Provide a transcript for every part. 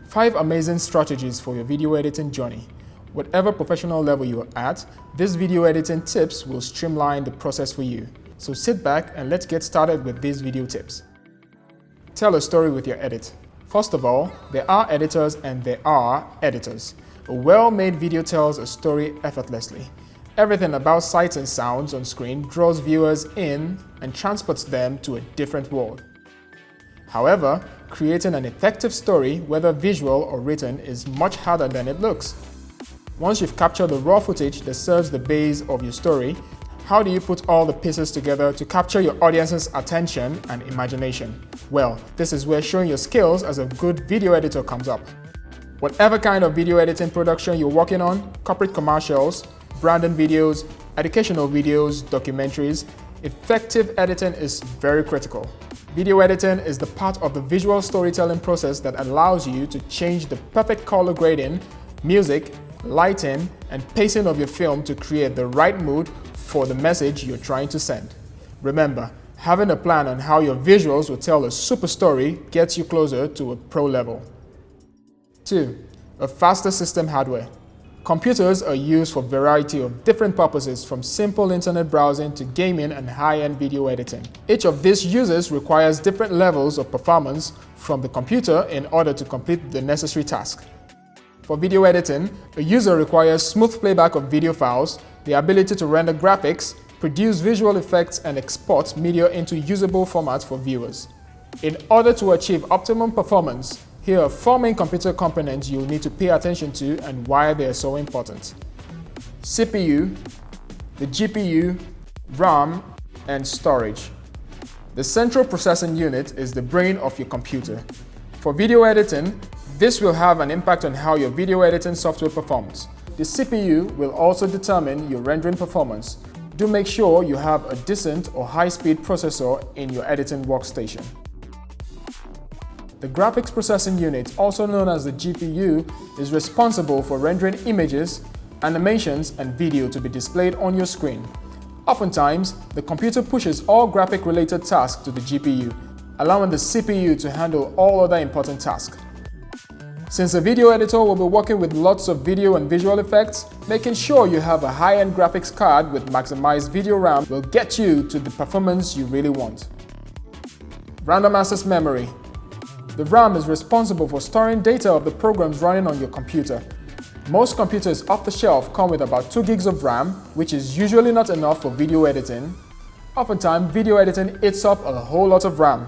5 amazing strategies for your video editing journey. Whatever professional level you are at, these video editing tips will streamline the process for you. So sit back and let's get started with these video tips. Tell a story with your edit. First of all, there are editors and there are editors. A well-made video tells a story effortlessly. Everything about sights and sounds on screen draws viewers in and transports them to a different world. However, creating an effective story, whether visual or written, is much harder than it looks. Once you've captured the raw footage that serves the base of your story, how do you put all the pieces together to capture your audience's attention and imagination? Well, this is where showing your skills as a good video editor comes up. Whatever kind of video editing production you're working on, corporate commercials, branding videos, educational videos, documentaries, effective editing is very critical. Video editing is the part of the visual storytelling process that allows you to change the perfect color grading, music, lighting, and pacing of your film to create the right mood for the message you're trying to send. Remember, having a plan on how your visuals will tell a super story gets you closer to a pro level. 2. A faster system hardware. Computers are used for a variety of different purposes, from simple internet browsing to gaming and high-end video editing. Each of these uses requires different levels of performance from the computer in order to complete the necessary task. For video editing, a user requires smooth playback of video files, the ability to render graphics, produce visual effects, and export media into usable formats for viewers. In order to achieve optimum performance, here are 4 main computer components you'll need to pay attention to and why they are so important. CPU, the GPU, RAM, and storage. The central processing unit is the brain of your computer. For video editing, this will have an impact on how your video editing software performs. The CPU will also determine your rendering performance. Do make sure you have a decent or high-speed processor in your editing workstation. The graphics processing unit, also known as the GPU, is responsible for rendering images, animations, and video to be displayed on your screen. Oftentimes, the computer pushes all graphic-related tasks to the GPU, allowing the CPU to handle all other important tasks. Since a video editor will be working with lots of video and visual effects, making sure you have a high-end graphics card with maximized video RAM will get you to the performance you really want. Random access memory. The RAM is responsible for storing data of the programs running on your computer. Most computers off the shelf come with about 2 gigs of RAM, which is usually not enough for video editing. Oftentimes, video editing eats up a whole lot of RAM.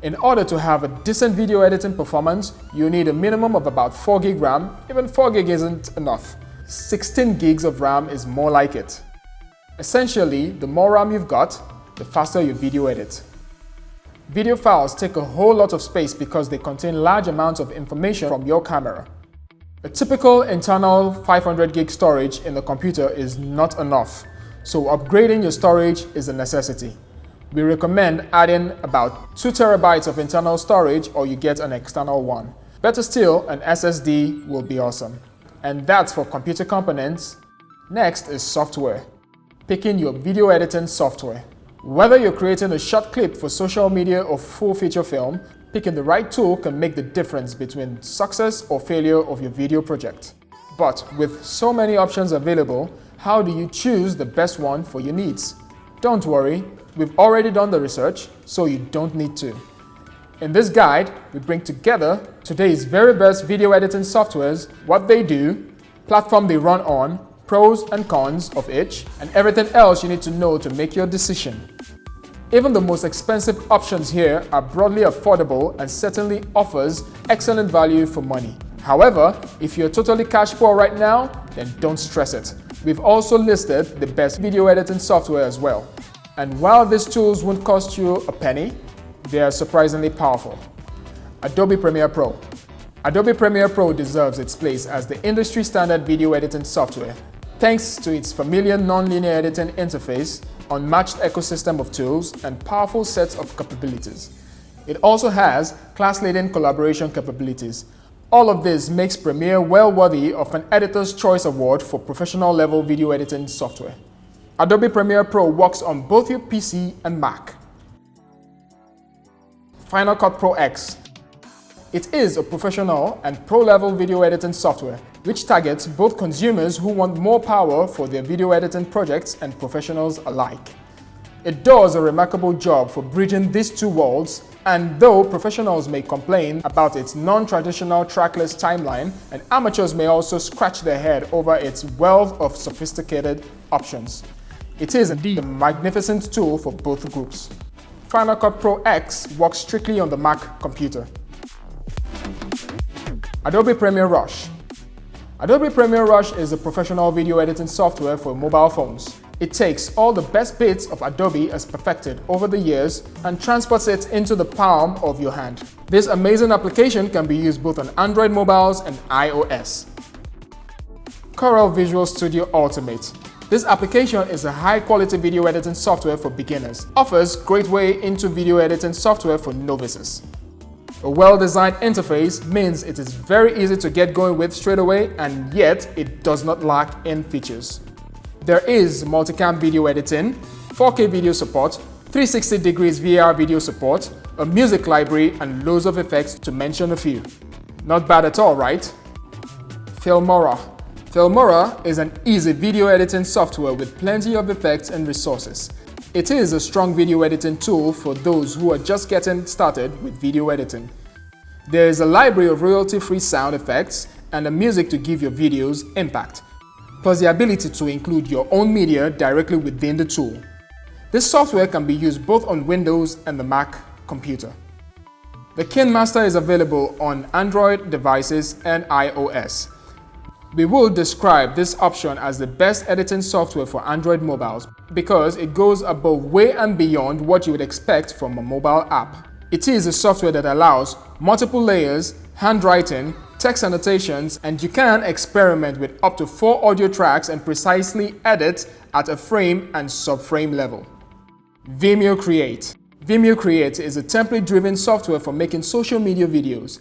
In order to have a decent video editing performance, you need a minimum of about 4 gig RAM. Even 4 gig isn't enough. 16 gigs of RAM is more like it. Essentially, the more RAM you've got, the faster your video edit. Video files take a whole lot of space because they contain large amounts of information from your camera. A typical internal 500 gig storage in the computer is not enough, so upgrading your storage is a necessity. We recommend adding about 2 terabytes of internal storage, or you get an external one. Better still, an SSD will be awesome. And that's for computer components. Next is software. Picking your video editing software. Whether you're creating a short clip for social media or full feature film, picking the right tool can make the difference between success or failure of your video project. But with so many options available, how do you choose the best one for your needs? Don't worry, we've already done the research, so you don't need to. In this guide, we bring together today's very best video editing softwares, what they do, platform they run on, pros and cons of each, and everything else you need to know to make your decision. Even the most expensive options here are broadly affordable and certainly offers excellent value for money. However, if you're totally cash poor right now, then don't stress it. We've also listed the best video editing software as well. And while these tools won't cost you a penny, they are surprisingly powerful. Adobe Premiere Pro. Adobe Premiere Pro deserves its place as the industry standard video editing software. Thanks to its familiar non-linear editing interface, unmatched ecosystem of tools, and powerful sets of capabilities. It also has class-leading collaboration capabilities. All of this makes Premiere well worthy of an Editor's Choice Award for professional level video editing software. Adobe Premiere Pro works on both your PC and Mac. Final Cut Pro X. It is a professional and pro-level video editing software, which targets both consumers who want more power for their video editing projects and professionals alike. It does a remarkable job for bridging these two worlds, and though professionals may complain about its non-traditional trackless timeline, and amateurs may also scratch their head over its wealth of sophisticated options, it is indeed a magnificent tool for both groups. Final Cut Pro X works strictly on the Mac computer. Adobe Premiere Rush. Adobe Premiere Rush is a professional video editing software for mobile phones. It takes all the best bits of Adobe as perfected over the years and transports it into the palm of your hand. This amazing application can be used both on Android mobiles and iOS. Corel Visual Studio Ultimate. This application is a high-quality video editing software for beginners. Offers great way into video editing software for novices. A well-designed interface means it is very easy to get going with straight away, and yet it does not lack in features. There is multicam video editing, 4K video support, 360 degrees VAR video support, a music library, and loads of effects to mention a few. Not bad at all, right? Filmora. Filmora is an easy video editing software with plenty of effects and resources. It is a strong video editing tool for those who are just getting started with video editing. There is a library of royalty-free sound effects and a music to give your videos impact, plus the ability to include your own media directly within the tool. This software can be used both on Windows and the Mac computer. The KineMaster is available on Android devices and iOS. We will describe this option as the best editing software for Android mobiles because it goes above way and beyond what you would expect from a mobile app. It is a software that allows multiple layers, handwriting, text annotations, and you can experiment with up to 4 audio tracks and precisely edit at a frame and subframe level. vimeocreate. vimeocreate is a template-driven software for making social media videos.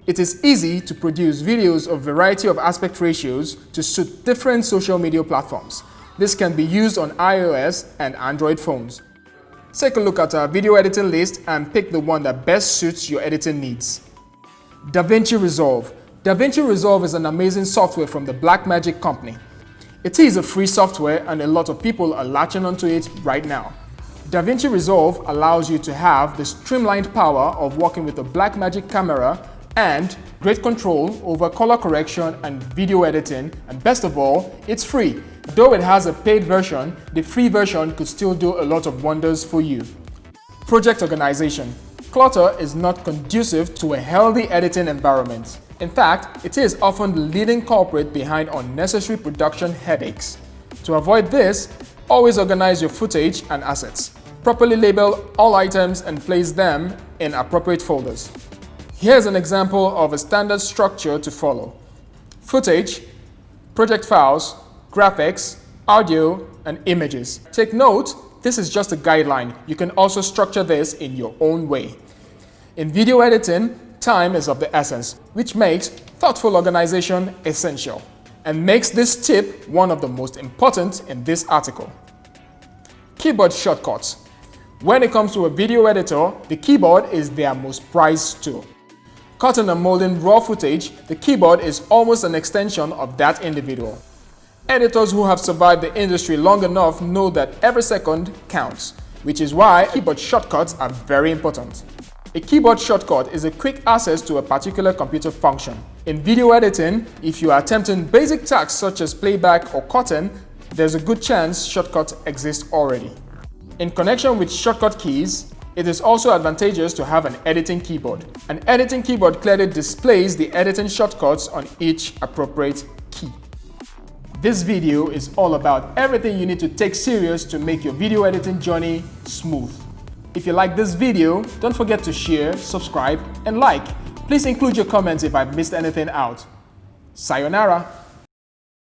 It is easy to produce videos of a variety of aspect ratios to suit different social media platforms. This can be used on iOS and Android phones. Take a look at our video editing list and pick the one that best suits your editing needs. DaVinci Resolve. DaVinci Resolve is an amazing software from the Blackmagic company. It is a free software and a lot of people are latching onto it right now. DaVinci Resolve allows you to have the streamlined power of working with a Blackmagic camera and great control over color correction and video editing, and best of all, it's free. Though it has a paid version, the free version could still do a lot of wonders for you. Project organization. Clutter is not conducive to a healthy editing environment. In fact, it is often the leading culprit behind unnecessary production headaches. To avoid this, always organize your footage and assets. Properly label all items and place them in appropriate folders. Here's an example of a standard structure to follow. Footage, project files, graphics, audio, and images. Take note, this is just a guideline. You can also structure this in your own way. In video editing, time is of the essence, which makes thoughtful organization essential, and makes this tip one of the most important in this article. Keyboard shortcuts. When it comes to a video editor, the keyboard is their most prized tool. Cutting and molding raw footage, the keyboard is almost an extension of that individual. Editors who have survived the industry long enough know that every second counts, which is why keyboard shortcuts are very important. A keyboard shortcut is a quick access to a particular computer function. In video editing, if you are attempting basic tasks such as playback or cutting, there's a good chance shortcuts exist already. In connection with shortcut keys, it is also advantageous to have an editing keyboard. An editing keyboard clearly displays the editing shortcuts on each appropriate key. This video is all about everything you need to take serious to make your video editing journey smooth. If you like this video, don't forget to share, subscribe, and like. Please include your comments if I've missed anything out. Sayonara!